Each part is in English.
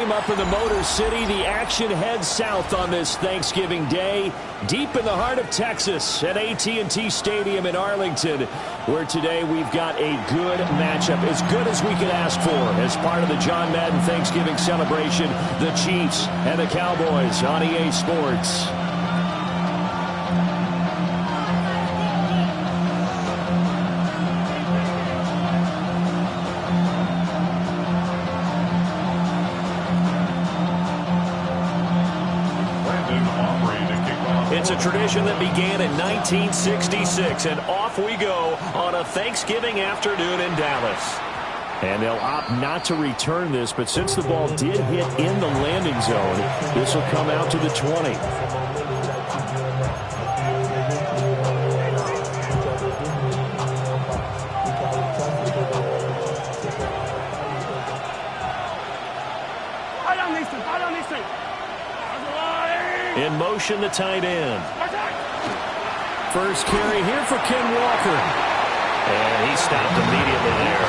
Up in the Motor City, the action heads south on this Thanksgiving Day, deep in the heart of Texas at AT&T Stadium in Arlington, where today we've got a good matchup, as good as we could ask for, as part of the John Madden Thanksgiving celebration, the Chiefs and the Cowboys on EA Sports. It's a tradition that began in 1966, and off we go on a Thanksgiving afternoon in Dallas. And they'll opt not to return this, but since the ball did hit in the landing zone, this will come out to the 20. In motion, the tight end. First carry here for Ken Walker. And he stopped immediately there.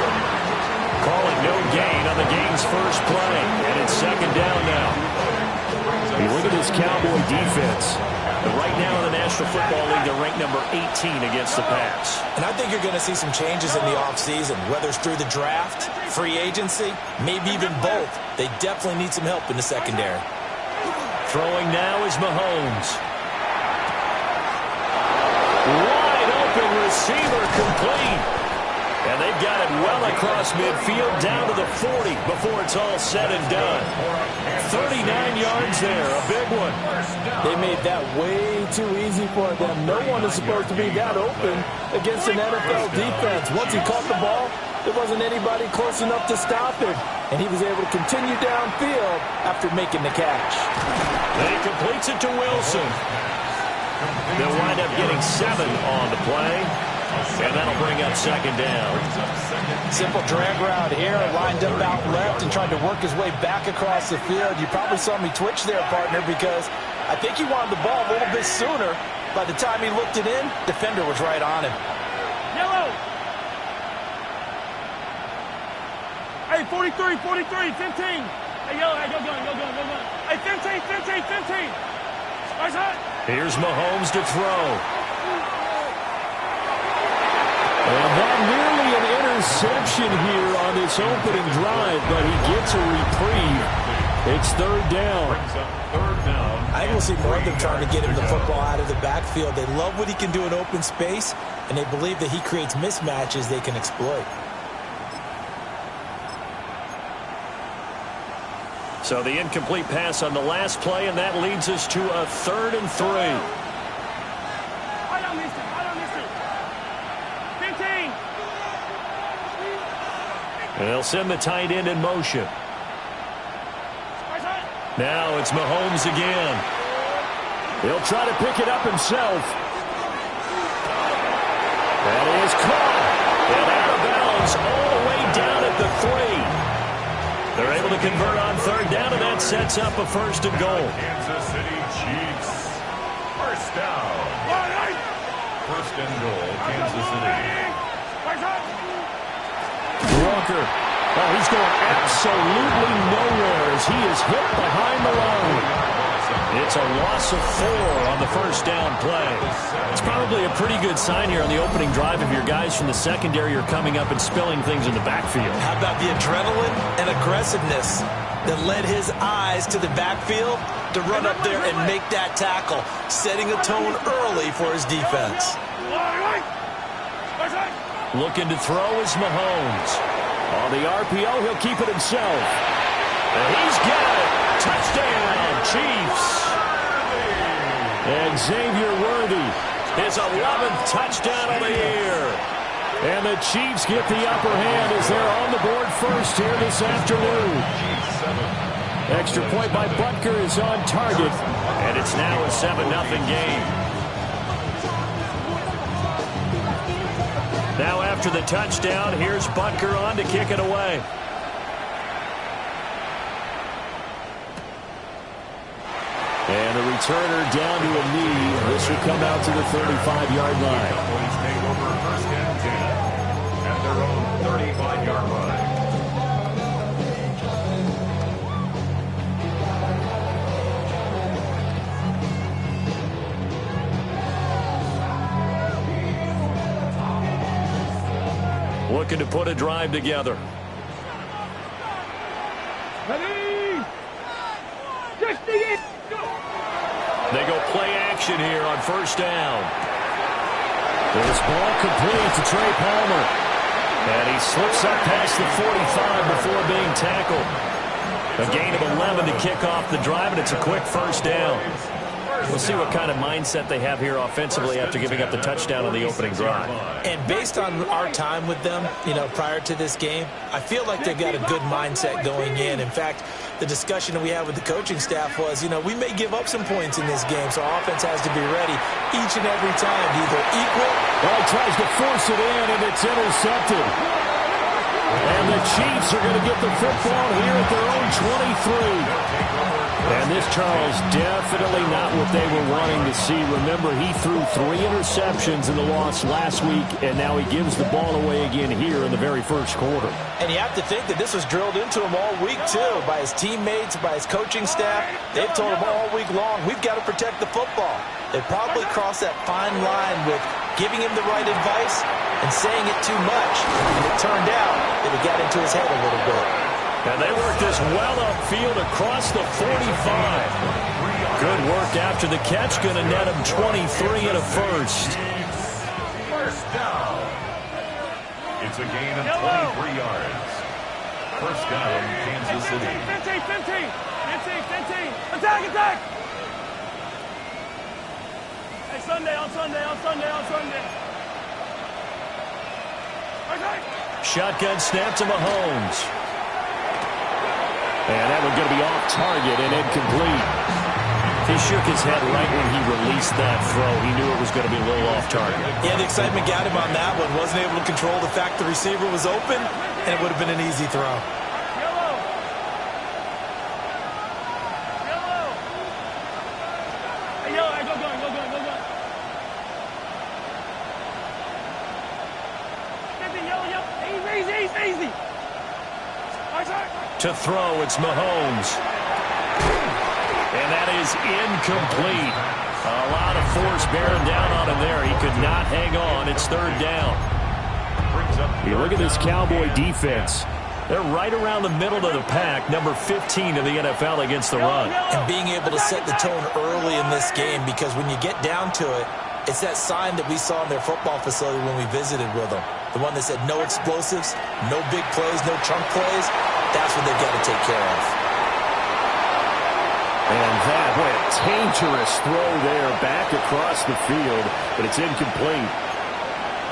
Calling no gain on the game's first play. And it's second down now. You look at this Cowboy defense. But right now in the National Football League, they're ranked number 18 against the pass. And I think you're going to see some changes in the offseason, whether it's through the draft, free agency, maybe even both. They definitely need some help in the secondary. Throwing now is Mahomes. Wide open receiver complete. And they've got it well across midfield down to the 40 before it's all said and done. 39 yards there, a big one. They made that way too easy for them. No one is supposed to be that open against an NFL defense. Once he caught the ball, there wasn't anybody close enough to stop him. And he was able to continue downfield after making the catch. And he completes it to Wilson. They'll wind up getting 7 on the play. And that'll bring up second down. Simple drag route here, lined up out left and tried to work his way back across the field. You probably saw me twitch there, partner, because I think he wanted the ball a little bit sooner. By the time he looked it in, defender was right on him. Yellow. Hey, 43, 43, 15. Hey, yellow, hey, go gun. Hey, 15. Nice hot. Here's Mahomes to throw. And that nearly an interception here on this opening drive, but he gets a reprieve. It's third down. I think we'll see more of them trying to get him the football out of the backfield. They love what he can do in open space, and they believe that he creates mismatches they can exploit. So the incomplete pass on the last play, and that leads us to a 3rd and 3. And they'll send the tight end in motion. Now it's Mahomes again. He'll try to pick it up himself. That is caught. And out of bounds all the way down at the 3. They're able to convert on 3rd down, and that sets up a 1st and goal. Kansas City Chiefs. First down. 1st and goal, Kansas City. Walker. Oh, he's going absolutely nowhere as he is hit behind the line. It's a loss of 4 on the 1st down play. It's probably a pretty good sign here on the opening drive if your guys from the secondary are coming up and spilling things in the backfield. How about the adrenaline and aggressiveness that led his eyes to the backfield to run up there and make that tackle, setting a tone early for his defense. Looking to throw is Mahomes. On the RPO, he'll keep it himself. And he's got it. Touchdown, Chiefs. And Xavier Worthy, his 11th touchdown of the year. And the Chiefs get the upper hand as they're on the board first here this afternoon. Extra point by Butker is on target. And it's now a 7-0 game. Now after the touchdown, here's Butker on to kick it away. And the returner down to a knee. This will come out to the 35-yard line. Cowboys take over 1st and 10 at their own 35-yard line. looking to put a drive together. Ready? They go play action here on first down. This ball complete to Trey Palmer. And he slips up past the 45 before being tackled. A gain of 11 to kick off the drive, and it's a quick first down. We'll see what kind of mindset they have here offensively after giving up the touchdown on the opening drive. And based on our time with them, prior to this game, I feel like they've got a good mindset going in. In fact, the discussion that we had with the coaching staff was, we may give up some points in this game, so our offense has to be ready each and every time to either equal. Well, he tries to force it in, and it's intercepted. And the Chiefs are going to get the football here at their own 23. And this, Charles, definitely not what they were wanting to see. Remember, he threw 3 interceptions in the loss last week, and now he gives the ball away again here in the very first quarter. And you have to think that this was drilled into him all week, too, by his teammates, by his coaching staff. They've told him all week long, we've got to protect the football. They probably crossed that fine line with giving him the right advice and saying it too much. And it turned out that it got into his head a little bit. And they work this well upfield across the 45. Good work after the catch. Going to net him 23 and a first. First down. It's a gain of 23 yards. First down, Kansas City. 15. Attack. Hey, Sunday. Shotgun snap to Mahomes. And that one's going to be off target and incomplete. He shook his head right when he released that throw. He knew it was going to be a little off target. Yeah, the excitement got him on that one. Wasn't able to control the fact the receiver was open, and it would have been an easy throw. Easy. To throw, it's Mahomes. And that is incomplete. A lot of force bearing down on him there. He could not hang on. It's third down. You look at this Cowboy defense. They're right around the middle of the pack, number 15 in the NFL against the run. And being able to set the tone early in this game, because when you get down to it, it's that sign that we saw in their football facility when we visited with them. The one that said no explosives, no big plays, no chunk plays. That's what they've got to take care of. And that, what a dangerous throw there back across the field, but it's incomplete.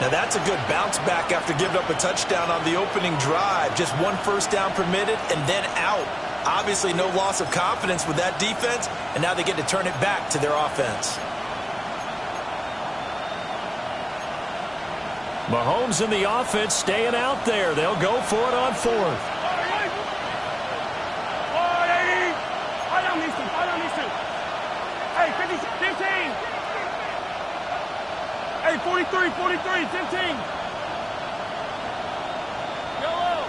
Now that's a good bounce back after giving up a touchdown on the opening drive. Just one first down permitted and then out. Obviously no loss of confidence with that defense, and now they get to turn it back to their offense. Mahomes and the offense staying out there. They'll go for it on fourth. Hey, 15. Hey, 43, 15. Yellow.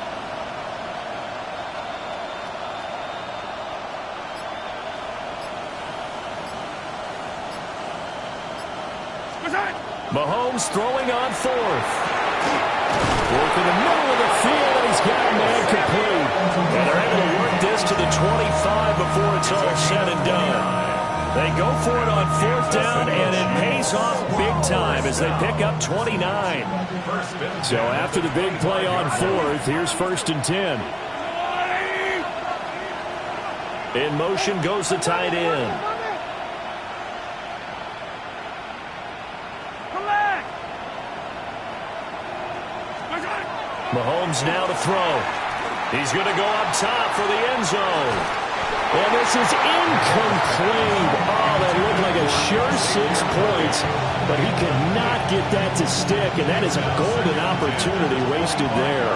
Mahomes throwing on fourth. Work in the middle of the field, and he's got a man complete. And they're able to work this to the 25 before it's all said and done. They go for it on fourth down, and it pays off big time as they pick up 29. So after the big play on fourth, here's 1st and 10. In motion goes the tight end. Mahomes now to throw. He's going to go up top for the end zone. And this is incomplete. Oh, that looked like a sure 6 points, but he could not get that to stick, and that is a golden opportunity wasted there.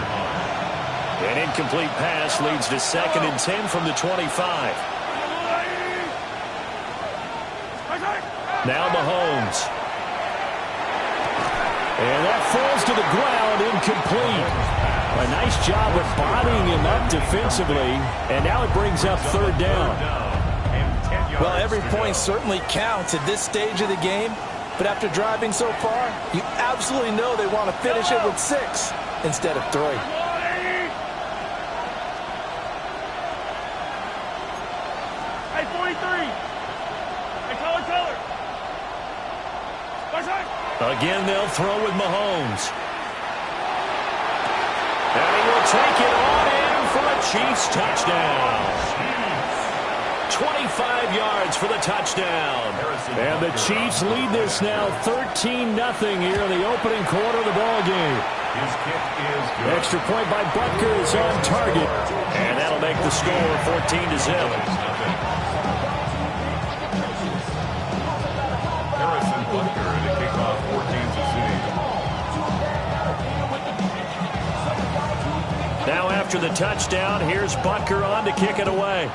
An incomplete pass leads to 2nd and 10 from the 25. Now Mahomes. And that falls to the ground, incomplete. A nice job of bodying him up defensively, and now it brings up 3rd down. Well, every point certainly counts at this stage of the game, but after driving so far, you absolutely know they want to finish it with 6. instead of 3. Hey, 43. Hey, Teller. Again, they'll throw with Mahomes. And he will take it on in for a Chiefs touchdown. 25 yards for the touchdown. And the Chiefs lead this now 13-0 here in the opening quarter of the ball game. His kick is good. Extra point by Butker is on target. And that'll make the score 14-0. Harrison Butker to kick off for Kansas City. Now after the touchdown, here's Butker on to kick it away.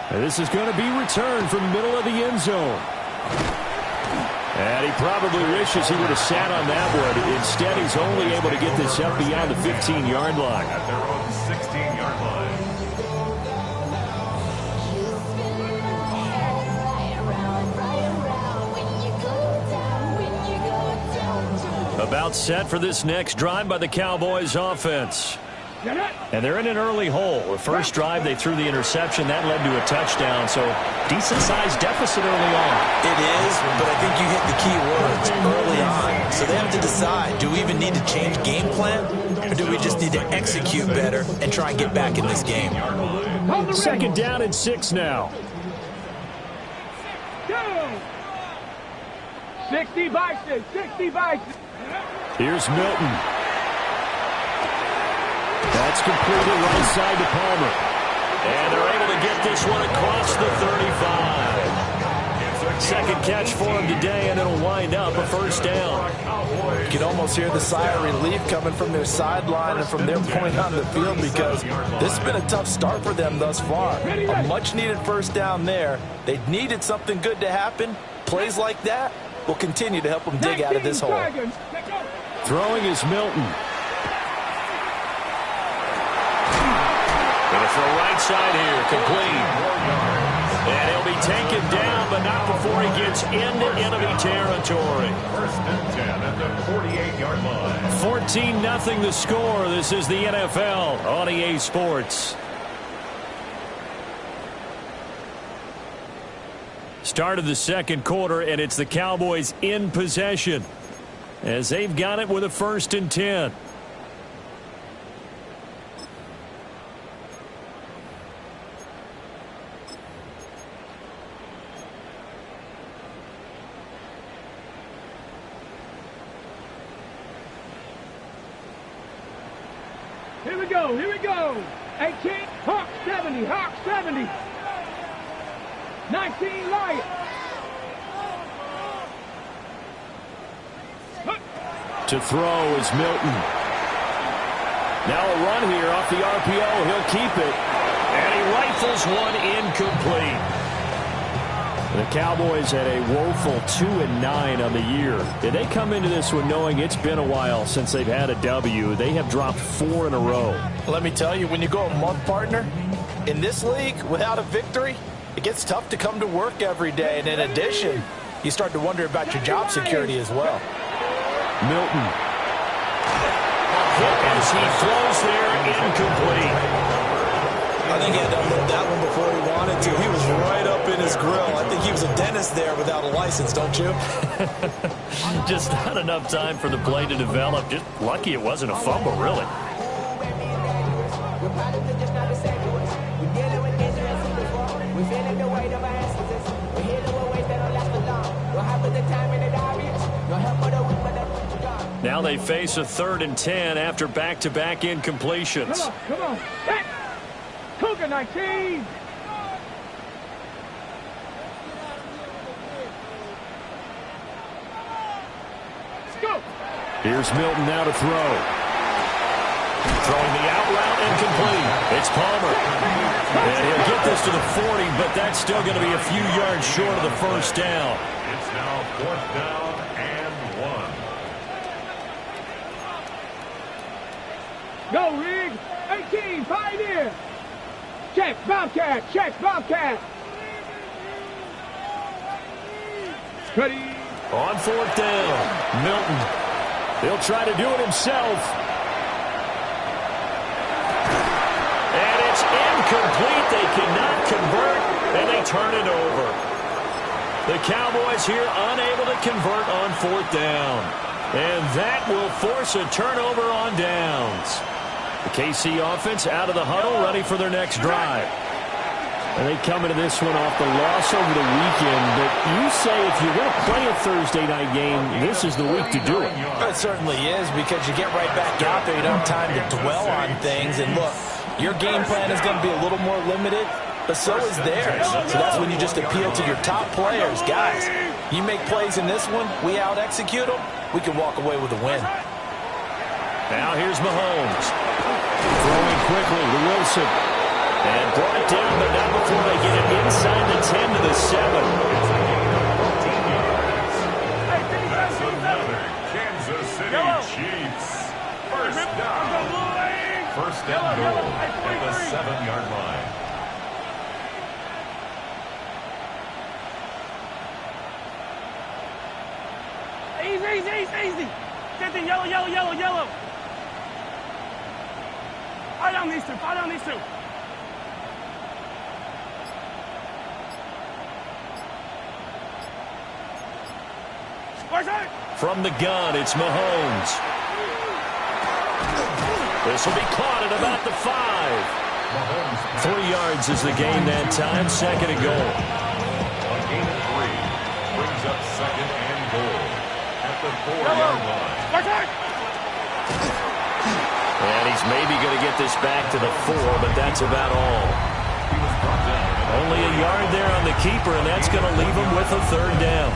And this is going to be returned from middle of the end zone. And he probably wishes he would have sat on that one. Instead, he's only able to get this up beyond the 15-yard line. At their own 16-yard line. About set for this next drive by the Cowboys offense. And they're in an early hole. The first drive, they threw the interception. That led to a touchdown, so decent-sized deficit early on. It is, but I think you hit the key words early on. So they have to decide, do we even need to change game plan, or do we just need to execute better and try and get back in this game? Second down and 6 now. 60 by 6, 60 by 6. Here's Milton. That's completed right side to Palmer. And they're able to get this one across the 35. Second catch for him today, and it'll wind up a first down. You can almost hear the sigh of relief coming from their sideline and from their point on the field, because this has been a tough start for them thus far. A much-needed first down there. They needed something good to happen. Plays like that will continue to help them dig out of this hole. Throwing is Milton. Gonna throw right side here, complete. And he'll be taken down, but not before he gets into enemy territory. First and 10 at the 48-yard line. 14-0 the score. This is the NFL on EA Sports. Start of the second quarter, and it's the Cowboys in possession as they've got it with a 1st and 10. Here we go. 18, Hawk 70, Hawk 70. 19, Lion. To throw is Milton. Now a run here off the RPO. He'll keep it. And he rifles one incomplete. The Cowboys had a woeful 2-9 on the year. Did they come into this one knowing it's been a while since they've had a W? They have dropped 4 in a row. Let me tell you, when you go a month, partner, in this league without a victory, it gets tough to come to work every day. And in addition, you start to wonder about your job security as well. Milton. As he throws there, incomplete. I think he had to unload that one before he wanted to. He was right up in his grill. I think he was a dentist there without a license, don't you? Just not enough time for the play to develop. Just lucky it wasn't a fumble, really. Now they face a 3rd and 10 after back-to-back incompletions. Come on. Hey. Cougar 19. Let's go. Here's Milton now to throw. Throwing the out route, incomplete. It's Palmer. And he'll get this to the 40, but that's still going to be a few yards short of the first down. It's now 4th down and 1. Go, Rig. 18, Pioneer. Check, Bobcat. Check, Bobcat. Ready. On fourth down, Milton. He'll try to do it himself. And it's incomplete. They cannot convert, and they turn it over. The Cowboys here unable to convert on fourth down. And that will force a turnover on downs. The KC offense out of the huddle, ready for their next drive. And they come into this one off the loss over the weekend. But you say if you're going to play a Thursday night game, this is the week to do it. It certainly is, because you get right back out there. You don't have time to dwell on things. And look, your game plan is going to be a little more limited, but so is theirs. So that's when you just appeal to your top players. Guys, you make plays in this one, we out-execute them, we can walk away with a win. Now here's Mahomes. Throwing quickly to Wilson. And brought down, but not before they get it inside the 10 to the 7. That's another Kansas City Chiefs. First down. First and goal at the 7-yard line. Easy. 50, yellow. Fire down these two. From the gun, it's Mahomes. This will be caught at about the 5. 3 yards is the gain that time. Second and goal. A gain of 3 brings up second and goal at the 4-yard line. And he's maybe going to get this back to the 4, but that's about all. He was brought down. Only a yard there on the keeper, and that's going to leave him with a third down.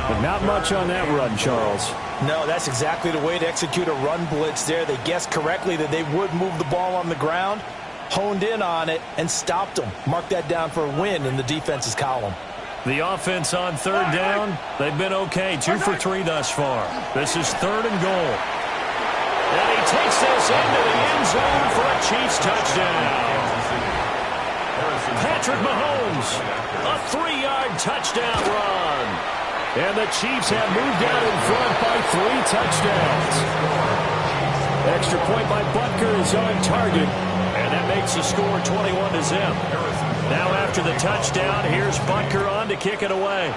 But not much on that run, Charles. No, that's exactly the way to execute a run blitz there. They guessed correctly that they would move the ball on the ground, honed in on it, and stopped them. Mark that down for a win in the defense's column. The offense on third down, they've been okay. 2 for 3 thus far. This is third and goal. And he takes this into the end zone for a Chiefs touchdown. Patrick Mahomes, a 3-yard touchdown run. And the Chiefs have moved out in front by 3 touchdowns. Extra point by Butker is on target. And that makes the score 21-0. Now after the touchdown, here's Butker on to kick it away.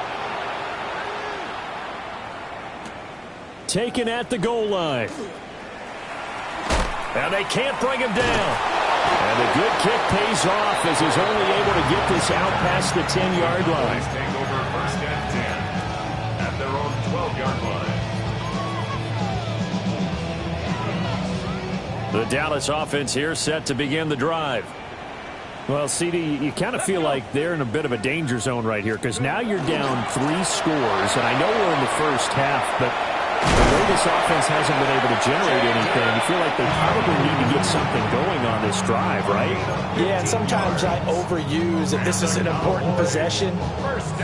Taken at the goal line. And they can't bring him down. And the good kick pays off as he's only able to get this out past the 10-yard line. Take over first and 10 at their own 12-yard line. The Dallas offense here set to begin the drive. Well, CD, you kind of feel like they're in a bit of a danger zone right here because now you're down 3 scores, and I know we're in the first half, but the way this offense hasn't been able to generate anything, you feel like they probably need to get something going on this drive, right? Yeah, and sometimes I overuse that this is an important possession,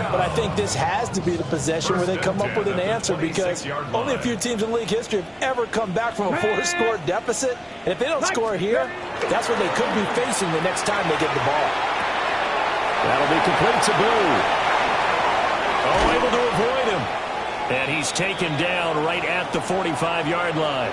but I think this has to be the possession where they come up with an answer because only a few teams in league history have ever come back from a 4-score deficit. And if they don't score here, that's what they could be facing the next time they get the ball. That'll be complete to Blue. Oh, able to avoid him. And he's taken down right at the 45-yard line.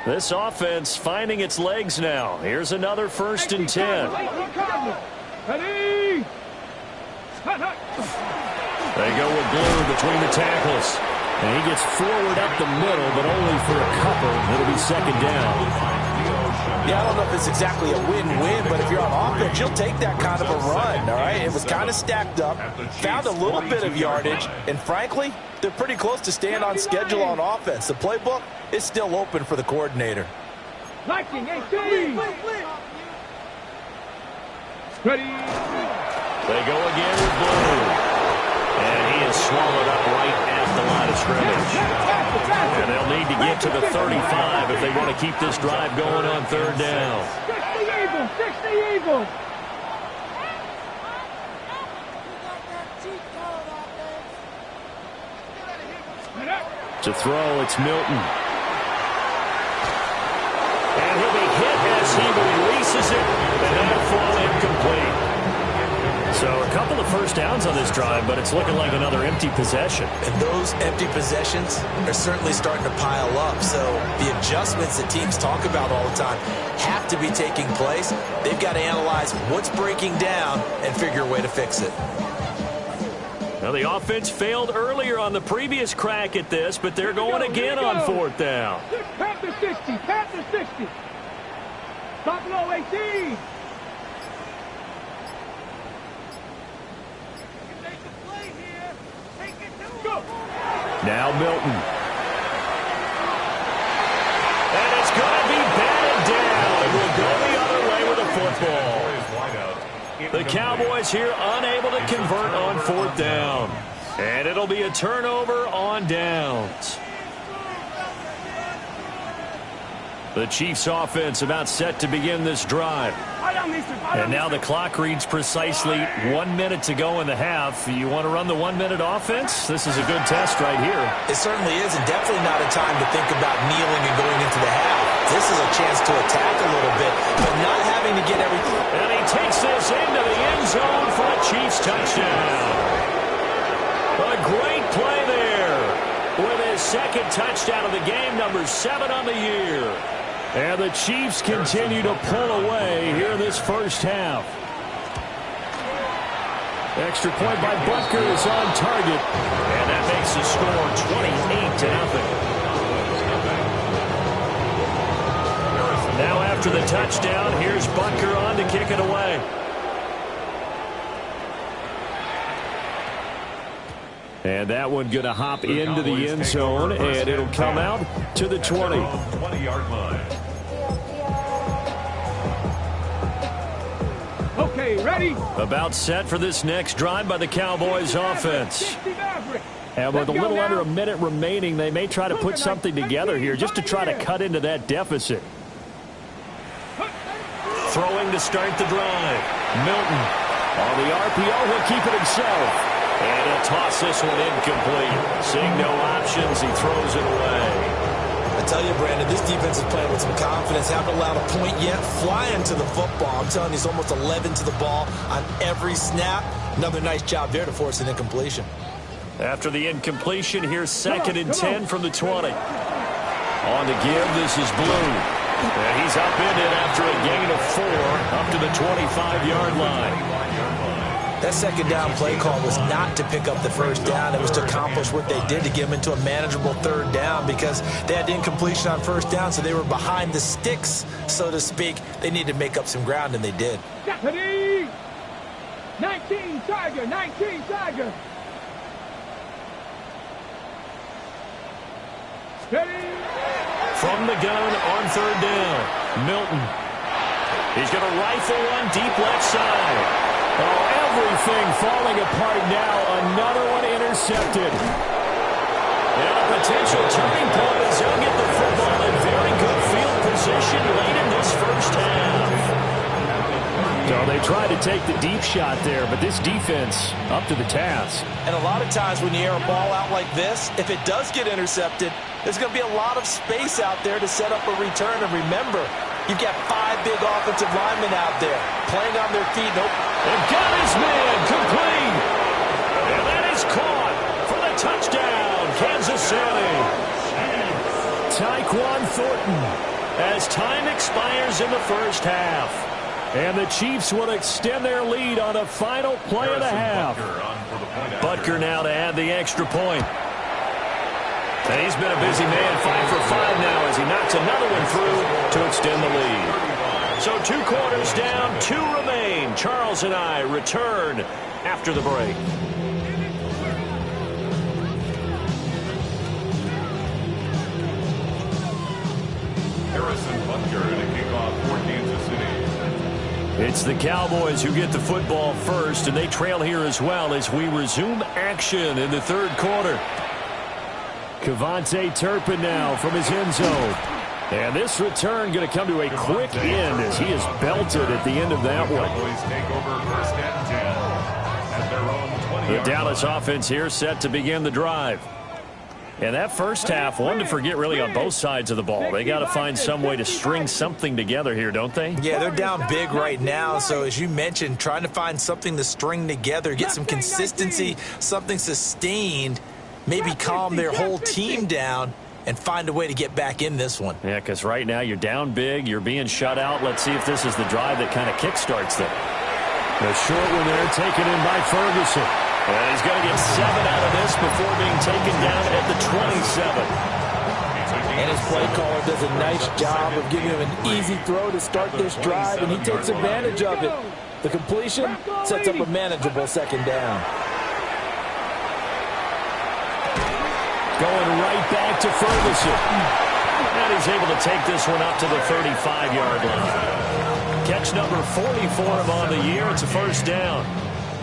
This offense finding its legs now. Here's another 1st and 10. Ready? They go with Blue between the tackles. And he gets forward up the middle, but only for a couple. It'll be second down. Yeah, I don't know if it's exactly a win-win, but if you're on offense, you'll take that kind of a run, all right? It was kind of stacked up, found a little bit of yardage, and frankly, they're pretty close to staying on schedule on offense. The playbook is still open for the coordinator. Ready? They go again with Blue. And he is swallowed up right at the line of scrimmage. And they'll need to get to the 35 if they want to keep this drive going on third down. 60 Eagles. To throw, it's Milton. And he'll be hit as he releases it, and that'll fall incomplete. So a couple of first downs on this drive, but it's looking like another empty possession. And those empty possessions are certainly starting to pile up. So the adjustments that teams talk about all the time have to be taking place. They've got to analyze what's breaking down and figure a way to fix it. Now, the offense failed earlier on the previous crack at this, but they're going again on fourth down. Panther 60, Panther 60. Top low 18. Now Milton. And it's going to be batted down. It will go the other way with a football. The Cowboys here unable to convert on fourth down. And it'll be a turnover on downs. The Chiefs offense about set to begin this drive. And now the clock reads precisely 1 minute to go in the half. You want to run the 1 minute offense? This is a good test right here. It certainly is, and definitely not a time to think about kneeling and going into the half. This is a chance to attack a little bit, but not having to get everything. And he takes this into the end zone for a Chiefs touchdown. A great play there with his second touchdown of the game, number 7 on the year. And the Chiefs continue to pull away here this first half. Extra point by Butker is on target. And that makes the score 28-0. Now after the touchdown, here's Butker on to kick it away. And that one going to hop into the end zone, and it'll come out to the 20. 20-yard line. Okay, ready? About set for this next drive by the Cowboys offense. And with a little under a minute remaining, they may try to put something together here just to try to cut into that deficit. Throwing to start the drive. Milton on the RPO, he'll keep it himself. And he'll toss this one incomplete. Seeing no options, he throws it away. I tell you, Brandon, this defense is playing with some confidence. Haven't allowed a point yet. Flying to the football. I'm telling you, he's almost 11 to the ball on every snap. Another nice job there to force an incompletion. After the incompletion, here's 2nd and 10 from the 20. On the give, this is Blue. And he's upended after a gain of 4 up to the 25-yard line. That second down play call was not to pick up the first down. It was to accomplish what they did, to get them into a manageable third down, because they had incompletion on first down, so they were behind the sticks, so to speak. They needed to make up some ground, and they did. 19 Tiger, 19 Tiger. Steady. From the gun on third down, Milton. He's going to rifle one deep left side. Oh, everything falling apart now. Another one intercepted. And a potential turning point as they'll get the football in very good field position late in this first half. So they tried to take the deep shot there, but this defense up to the task. And a lot of times when you air a ball out like this, if it does get intercepted, there's going to be a lot of space out there to set up a return. And remember, you've got 5 big offensive linemen out there playing on their feet. Nope. And got his man complete. And that is caught for the touchdown, Kansas City. Tyquan Thornton as time expires in the first half. And the Chiefs will extend their lead on a final play of the half. Butker now to add the extra point. And he's been a busy man, 5 for 5 now as he knocks another one through to extend the lead. So 2 quarters down, 2 remain. Charles and I return after the break. Harrison Butker to kick off for Kansas City. It's the Cowboys who get the football first, and they trail here as well as we resume action in the third quarter. KaVontae Turpin now from his end zone. And this return going to come to a quick end as he is belted at the end of that one. Cowboys take over 1st and 10 at their own 20. The Dallas offense here set to begin the drive. And that first half, one to forget really on both sides of the ball. They got to find some way to string something together here, don't they? Yeah, they're down big right now. So as you mentioned, trying to find something to string together, get some consistency, something sustained, maybe calm their whole team down and find a way to get back in this one. Yeah, because right now you're down big, you're being shut out. Let's see if this is the drive that kind of kickstarts them. The short one there taken in by Ferguson. And he's going to get 7 out of this before being taken down at the 27. And his play caller does a nice job of giving him an easy throw to start this drive, and he takes advantage of it. The completion sets up a manageable second down. Going right back to Ferguson. And he's able to take this one up to the 35-yard line. Catch number 44 on the year. It's a first down.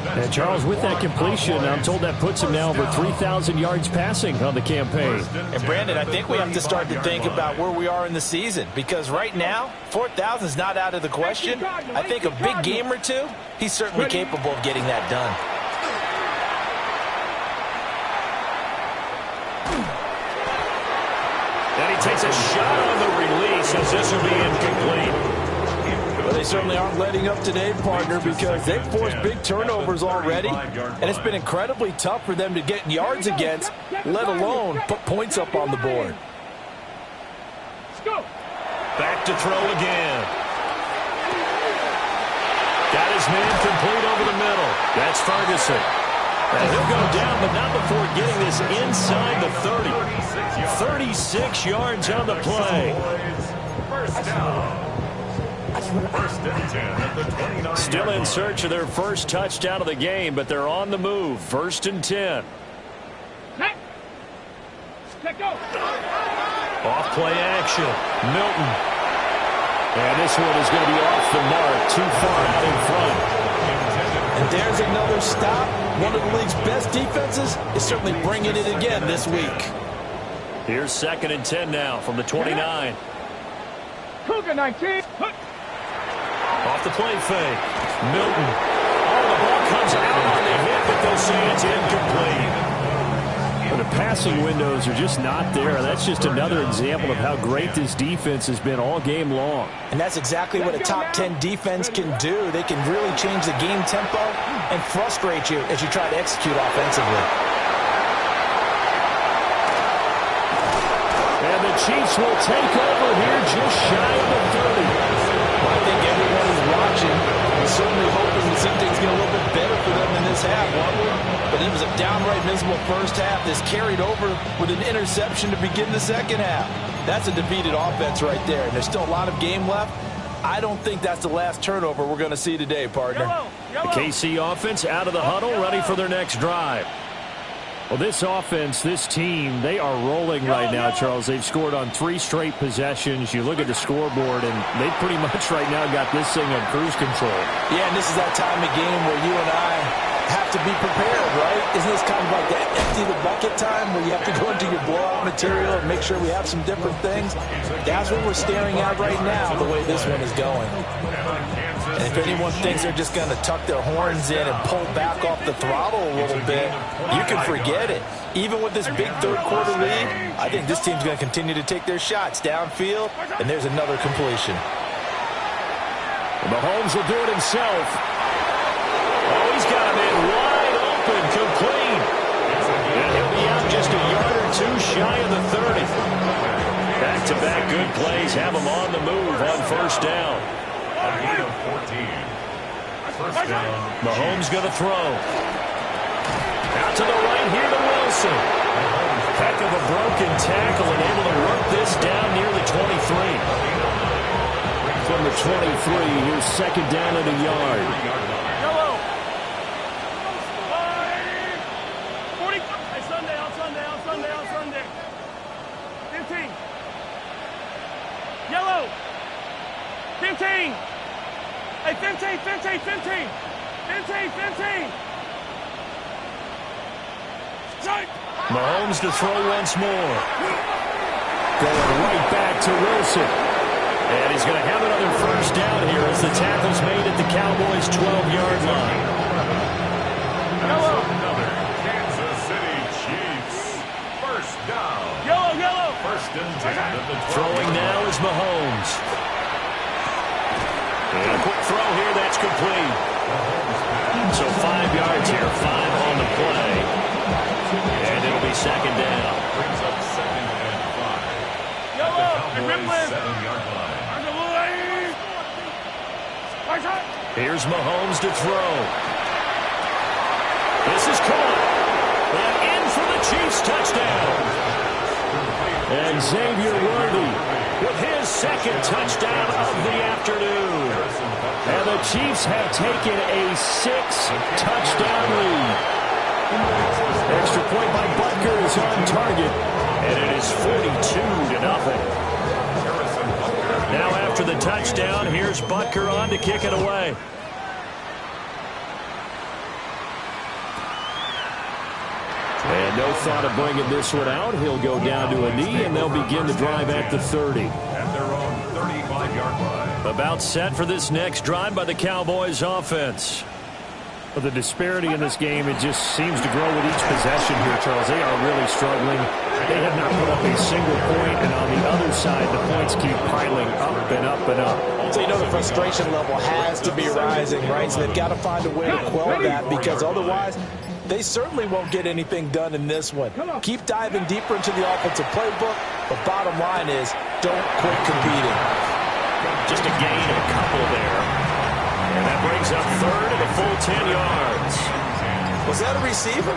And Charles, with that completion, I'm told that puts him now over 3,000 yards passing on the campaign. And Brandon, I think we have to start to think about where we are in the season, because right now 4,000 is not out of the question. I think a big game or two, he's certainly capable of getting that done. And he takes a shot on the release as this will be incomplete. Well, they certainly aren't letting up today, partner, because they've forced big turnovers already, and it's been incredibly tough for them to get yards against, let alone put points up on the board. Let's go. Back to throw again. Got his man complete over the middle. That's Ferguson. And he'll go down, but not before getting this inside the 30. 36 yards on the play. First down. First and 10 at the 29. Still in search of their first touchdown of the game, but they're on the move. First and 10. Let go. Off play action. Milton. And this one is going to be off the mark. Too far out in front. And there's another stop. One of the league's best defenses is certainly bringing it again this week. Here's second and 10 now from the 29. Cougar 19. Off the play fake. Milton. Oh, the ball comes out on the hit, but they'll say it's incomplete. Well, the passing windows are just not there. That's just another example of how great this defense has been all game long. And that's exactly what a top 10 defense can do. They can really change the game tempo and frustrate you as you try to execute offensively. And the Chiefs will take over here just shy of the 30. Well, I think everyone is watching and certainly hoping to see things get a little bit better for them in this half, won't we? But it was a downright miserable first half. This carried over with an interception to begin the second half. That's a defeated offense right there, and there's still a lot of game left. I don't think that's the last turnover we're going to see today, partner. The KC offense out of the huddle, ready for their next drive. Well, this offense, this team, they are rolling right now, Charles. They've scored on 3 straight possessions. You look at the scoreboard, and they pretty much right now got this thing on cruise control. Yeah, and this is that time of game where you and I have to be prepared, right? Isn't this kind of like that empty the bucket time where you have to go into your blowout material and make sure we have some different things? That's what we're staring at right now, the way this one is going. And if anyone thinks they're just going to tuck their horns in and pull back off the throttle a little bit, you can forget it. Even with this big third-quarter lead, I think this team's going to continue to take their shots downfield, and there's another completion. Mahomes will do it himself. Oh, he's got him in wide open, complete. And he'll be out just a yard or two shy of the 30. Back-to-back good plays have him on the move on first down. A gain of 14. First down. Mahomes going to throw. Out to the right here to Wilson. Heck of a broken tackle and able to work this down near the 23. From the 23, here's second down and a yard. Yellow. 40. Hey, Sunday, on Sunday, on Sunday, on Sunday. 15. Yellow. 15. Hey, 15, 15, 15. 15, 15. Strike. Mahomes to throw once more. Going right back to Wilson. And he's going to have another first down here as the tackle's made at the Cowboys' 12-yard line. That's another Kansas City Chiefs first down. Throwing now is Mahomes. And a quick throw here, that's complete. So 5 yards here, 5 on the play. And it'll be second down. Brings up second and 5. At the Cowboys' 7-yard line. Here's Mahomes to throw. This is caught. And in for the Chiefs touchdown. And Xavier Worthy with his second touchdown of the afternoon. And the Chiefs have taken a 6-touchdown lead. Extra point by Butker is on target. And it is 42-0. Now after the touchdown, here's Butker on to kick it away. And no thought of bringing this one out. He'll go down to a knee, and they'll begin the drive at the 30. At their own 35-yard line. About set for this next drive by the Cowboys offense. But the disparity in this game, it just seems to grow with each possession here, Charles. They are really struggling. They have not put up a single point, and on the other side, the points keep piling up and up and up. So you know the frustration level has to be rising, right? So they've got to find a way to quell that, because otherwise they certainly won't get anything done in this one. Keep diving deeper into the offensive playbook, but bottom line is don't quit competing. Just a gain of a couple there. And that brings up third and a full 10 yards. Was that a receiver?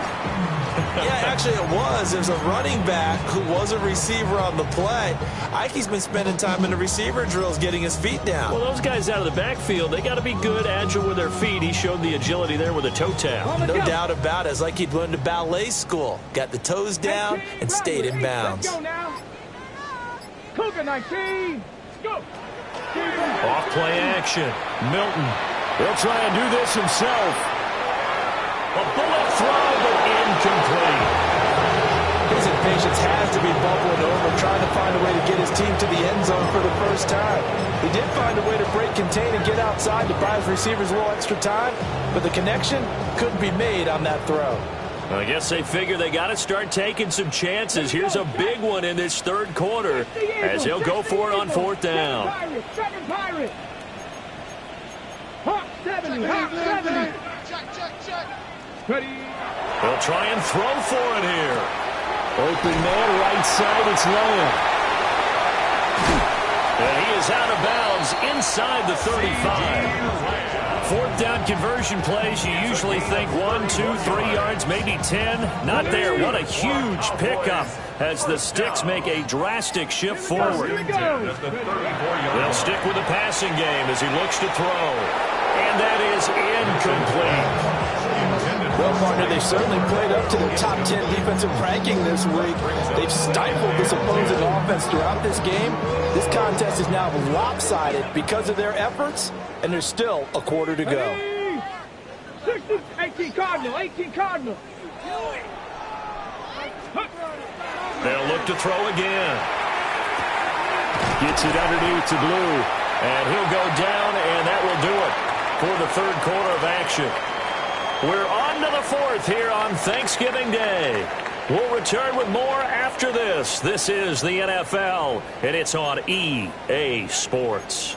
Yeah, actually it was. There's a running back who was a receiver on the play. Ike's been spending time in the receiver drills getting his feet down. Well, those guys out of the backfield, they got to be good, agile with their feet. He showed the agility there with a toe tap. No doubt about it. It's like he'd learned to ballet school. Got the toes down and stayed in bounds. Let's go now. Cougar 19. Go. Off play action. Milton. He'll try and do this himself. A bullet throw, but incomplete. His impatience has to be bubbling over, trying to find a way to get his team to the end zone for the first time. He did find a way to break contain and get outside to buy his receivers a little extra time, but the connection couldn't be made on that throw. I guess they figure they got to start taking some chances. Here's a big one in this third quarter as he'll go for it on fourth down. Seven Pirates. Hawk 70. Hawk 70. Ready. They'll try and throw for it here. Open man, right side, it's low. And he is out of bounds inside the 35. Fourth down conversion plays, you usually think 1, 2, 3 yards, maybe 10. Not there. What a huge pickup as the Sticks make a drastic shift forward. They'll stick with the passing game as he looks to throw. And that is incomplete. Well, partner, they've certainly played up to their top 10 defensive ranking this week. They've stifled this opposing offense throughout this game. This contest is now lopsided because of their efforts, and there's still a quarter to go. 18 Cardinal, 18 Cardinal. They'll look to throw again. Gets it underneath to Blue, and he'll go down, and that will do it for the third quarter of action. We're on to the fourth here on Thanksgiving Day. We'll return with more after this. This is the NFL, and it's on EA Sports.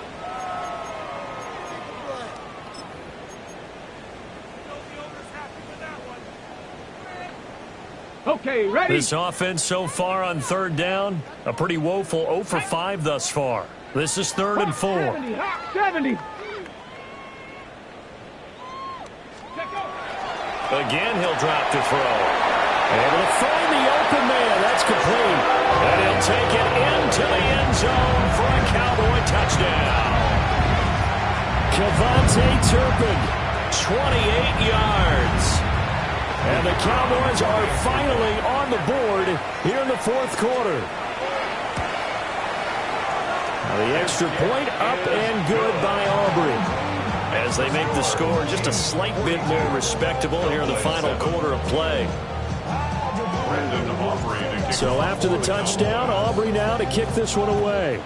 Okay, ready? This offense so far on third down, a pretty woeful 0 for 5 thus far. This is 3rd and 4. 70. Again, he'll drop to throw. Able to find the open man. That's complete. And he'll take it into the end zone for a Cowboy touchdown. Kevontae Turpin, 28 yards. And the Cowboys are finally on the board here in the fourth quarter. Now the extra point up and good by Aubrey, as they make the score just a slight bit more respectable here in the final quarter of play. So after the touchdown, Aubrey now to kick this one away.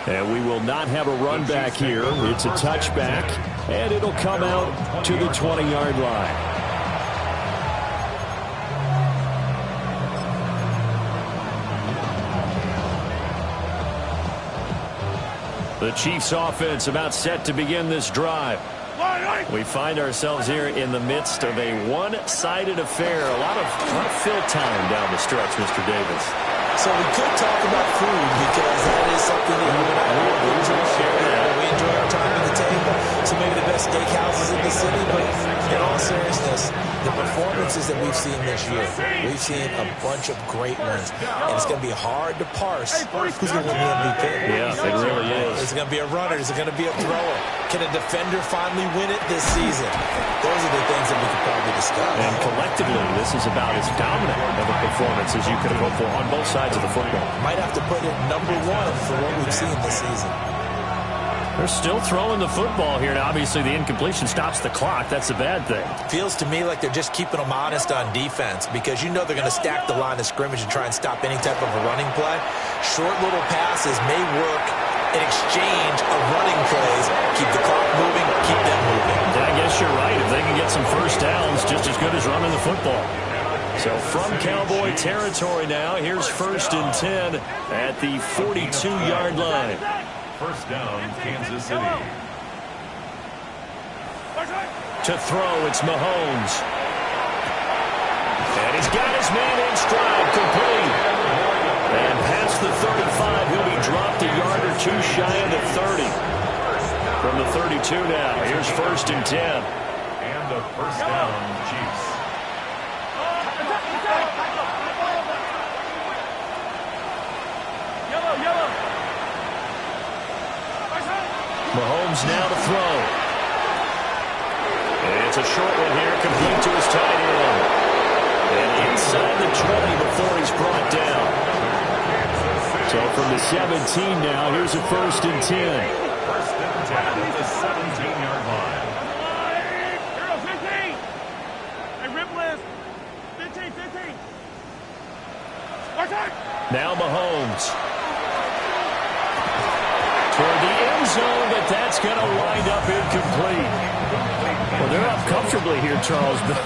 And we will not have a run back here. It's a touchback, and it'll come out to the 20-yard line. The Chiefs offense about set to begin this drive. We find ourselves here in the midst of a one-sided affair. A lot of fill time down the stretch, Mr. Davis. So we could talk about food because that is something that you and I really enjoy sharing. We enjoy our time at the table. So maybe the best steakhouses in the city. But in all seriousness, the performances that we've seen this year, we've seen a bunch of great ones. And it's going to be hard to parse who's going to win the MVP. Yeah, it really is. Is it going to be a runner? Is it going to be a thrower? Can a defender finally win it this season? Those are the things that we could probably discuss. And collectively, this is about as dominant of a performance as you could have hoped for on both sides of the football. Might have to put it #1 for what we've seen this season. They're still throwing the football here. Now, obviously, the incompletion stops the clock. That's a bad thing. Feels to me like they're just keeping them honest on defense because you know they're going to stack the line of scrimmage and try and stop any type of a running play. Short little passes may work in exchange of running plays. Keep the clock moving, keep them moving. I guess you're right. If they can get some first downs, just as good as running the football. So from Cowboy territory now, here's 1st and 10 at the 42-yard line. First down, Kansas City. To throw, it's Mahomes. And he's got his man in stride, complete. And past the 35, he'll be dropped a yard or two shy of the 30. From the 32 now, here's 1st and 10. And a first down, Chiefs. Mahomes now to throw. And it's a short one here, complete to his tight end. And inside the 20 before he's brought down. So from the 17 now, here's a 1st and 10. 1st and 10 at the 17-yard line. Hero 15. Hey, rip list. 15. Now Mahomes. Toward the end zone, but that's going to wind up incomplete. Well, they're up comfortably here, Charles, but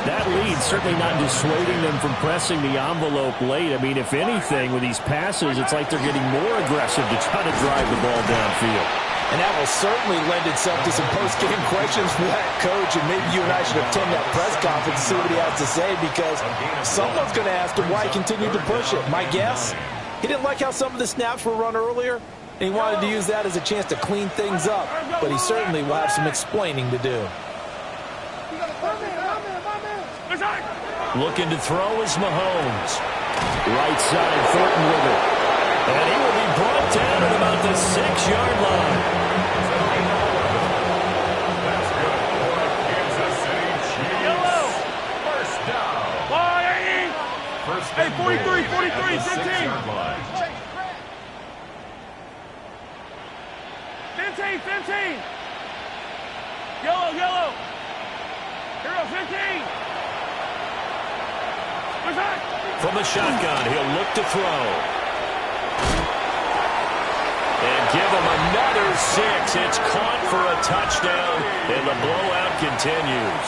that lead certainly not dissuading them from pressing the envelope late. I mean, if anything, with these passes, it's like they're getting more aggressive to try to drive the ball downfield. And that will certainly lend itself to some post-game questions for that coach, and maybe you and I should attend that press conference and see what he has to say, because someone's going to ask him why he continued to push it. My guess, he didn't like how some of the snaps were run earlier, and he wanted to use that as a chance to clean things up. But he certainly will have some explaining to do. Looking to throw is Mahomes. Right side, Thornton with it. And he will be brought down at about the 6-yard line. That's good for Kansas City Chiefs. Yellow. First down. First Hey, and 43, goal 43, at the 15. 6-yard line. 15. Yellow. Hero 15. From the shotgun, he'll look to throw. And give him another 6. It's caught for a touchdown, and the blowout continues.